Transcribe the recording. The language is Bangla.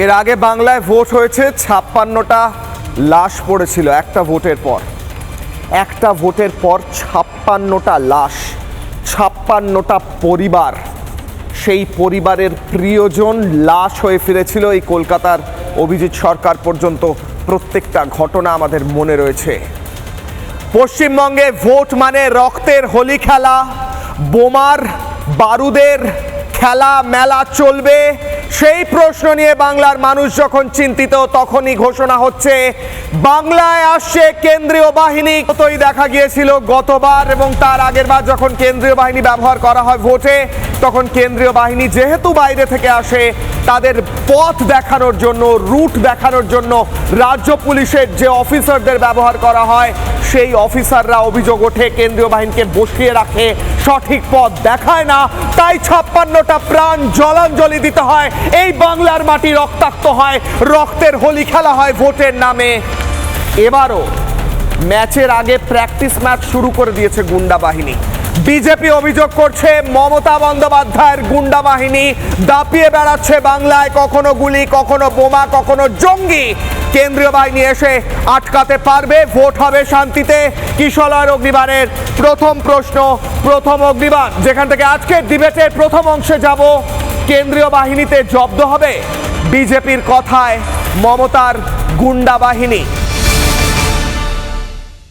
এর আগে বাংলায় ভোট হয়েছে, 56টা লাশ পড়েছিল একটা ভোটের পর। 56টা লাশ, 56টা পরিবার, সেই পরিবারের প্রিয়জন লাশ হয়ে ফিরেছিল এই কলকাতার অভিজিৎ সরকার পর্যন্ত। প্রত্যেকটা ঘটনা আমাদের মনে রয়েছে। পশ্চিমবঙ্গে ভোট মানে রক্তের হোলি খেলা, বোমার বারুদের খেলা মেলা চলবে। সেই প্রশ্ন নিয়ে বাংলার মানুষ যখন চিন্তিত, তখনই ঘোষণা হচ্ছে বাংলায় আসছে কেন্দ্রীয় বাহিনী। কতই দেখা গিয়েছিল গতবার এবং তার আগের বার যখন কেন্দ্রীয় বাহিনী ব্যবহার করা হয় ভোটে, তখন কেন্দ্রীয় বাহিনী যেহেতু বাইরে থেকে আসে, তাদের পথ দেখানোর জন্য, রুট দেখানোর জন্য রাজ্য পুলিশের যে অফিসারদের ব্যবহার করা হয়, সেই অফিসাররা অভিযোগ ওঠে কেন্দ্রীয় বাহিনীকে বসিয়ে রাখে, সঠিক পথ দেখায় না। তাই 56টা প্রাণ জলাঞ্জলি দিতে হয়। এই বাংলার মাটি রক্তাক্ত হয়, রক্তের হোলি খেলা হয় ভোটের নামে। এবারও ম্যাচের আগে প্র্যাকটিস ম্যাচ শুরু করে দিয়েছে গুন্ডা বাহিনী। বিজেপি অভিযোগ করছে মমতা বন্দ্যোপাধ্যায়ের গুন্ডা বাহিনী দাপিয়ে বেড়াচ্ছে বাংলায়, কখনো গুলি, কখনো বোমা, কখনো জঙ্গি। কেন্দ্রীয় বাহিনী এসে আটকাতে পারবে? ভোট হবে শান্তিতে? কিশলয়ের অগ্নিবাণের প্রথম প্রশ্ন, প্রথম অগ্নিবাণ, যেখান থেকে আজকের ডিবেটের প্রথম অংশে যাব। কেন্দ্রীয় বাহিনীতে জব্দ হবে বিজেপির কথায় মমতার গুন্ডা বাহিনী।